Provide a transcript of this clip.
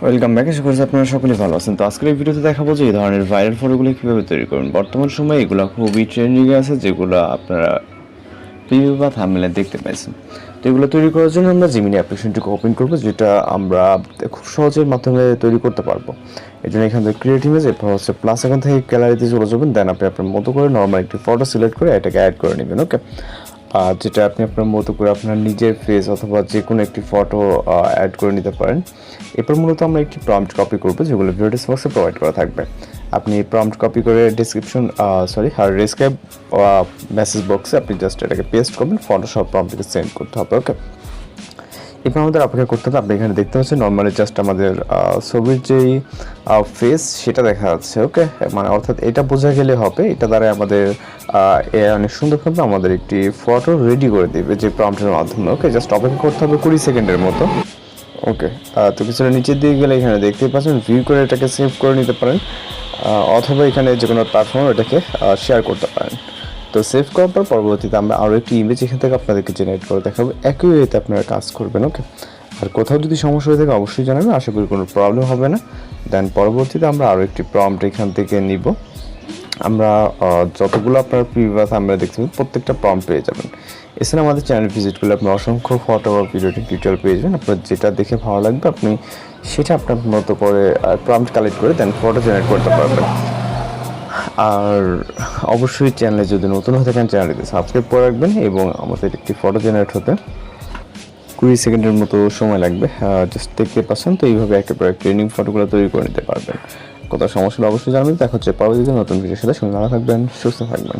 Welcome back. আশা করছি আপনারা সকলেই ভালো আছেন। তো আজকের এই ভিডিওতে দেখাবো যে এই ধরনের ভাইরাল ফটোগুলো কীভাবে তৈরি করবেন। বর্তমান সময়ে এগুলো খুবই ট্রেন্ডিংয়ে আছে, যেগুলো আপনারা প্রিভিউ বা থাম্বনেলে দেখতে পাইছেন। তো এগুলো তৈরি করার জন্য আমরা জিমিনি অ্যাপ্লিকেশনটিকে ওপেন করবো, যেটা আমরা খুব সহজের মাধ্যমে তৈরি করতে পারবো। এই জন্য এখান থেকে ক্রিয়েট ইমেজ, এরপর হচ্ছে প্লাস এখান থেকে গ্যালারিতে চলে যাবেন। দেন আপনি আপনার মতো করে নর্মাল একটি ফটো সিলেক্ট করে এটাকে অ্যাড করে নেবেন। ওকে, আর যেটা আপনি আপনার মতো করে আপনার নিজের ফেস অথবা যে কোনো একটি ফটো অ্যাড করে নিতে পারেন। এরপর মূলত আমরা একটি প্রম্পট কপি করবো, যেগুলো ভিডিও ডেসক্রিপশনে প্রোভাইড করা থাকবে। আপনি প্রম্পট কপি করে ডেসক্রিপশন আর রেসক্রাইব মেসেজ বক্সে আপনি জাস্ট এটাকে পেস্ট করবেন, ফটোশপ প্রম্পটকে সেন্ড করতে হবে। ওকে, এরপর আমাদের অপেক্ষা করতে হবে। আপনি এখানে দেখতে পাচ্ছেন নর্মালি জাস্ট আমাদের ছবির যেই ফেস সেটা দেখা যাচ্ছে। ওকে, মানে অর্থাৎ এটা বোঝা গেলে হবে, এটা দ্বারা আমাদের অনেক সুন্দরভাবে আমাদের একটি ফটো রেডি করে দেবে যে প্রম্পটের মাধ্যমে। ওকে, জাস্ট অপেক্ষা করতে হবে 20 সেকেন্ডের মতো। ওকে, তো কিছুটা নিচের দিকে গেলে এখানে দেখতেই পাচ্ছেন ভিউ করে এটাকে সেভ করে নিতে পারেন, অথবা এখানে যে কোনো প্ল্যাটফর্মে এটাকে শেয়ার করতে পারেন। তো সেভ করার পর পরবর্তীতে আমরা আরও একটি ইমেজ এখান থেকে আপনাদেরকে জেনারেট করে দেখাবো। একই ওয়েতে আপনারা কাজ করবেন। ওকে, আর কোথাও যদি সমস্যা হয়ে থাকে অবশ্যই জানাবেন, আশা করি কোনো প্রবলেম হবে না। দেন পরবর্তীতে আমরা আরও একটি প্রম্পট এখান থেকে নিব। আমরা যতগুলো আপনার প্রিভিয়াস আমরা দেখতে পাবেন প্রত্যেকটা প্রম্পট পেয়ে যাবেন। এছাড়া আমাদের চ্যানেল ভিজিট করলে আপনি অসংখ্য ফটো বা ভিডিও টিউটোরিয়াল পেয়ে যাবেন। আপনার যেটা দেখে ভালো লাগবে আপনি সেটা আপনার মতো করে প্রম্পট কালেক্ট করে দেন ফটো জেনারেট করতে পারবেন। আর অবশ্যই চ্যানেলে যদি নতুন হয়ে থাকেন চ্যানেলটিকে সাবস্ক্রাইব করে রাখবেন, এবং আমাদের একটি ফটো জেনারেট হতে 20 সেকেন্ডের মতো সময় লাগবে। জাস্ট দেখতে পাচ্ছেন। তো এইভাবে একেবারে ট্রেনিং ফটোগুলো তৈরি করে নিতে পারবেন। কোথাও সমস্যা হলে অবশ্যই জানাবেন। দেখা হচ্ছে পরবর্তীতে নতুন ভিডিওর সাথে। সঙ্গে ভালো থাকবেন, সুস্থ থাকবেন।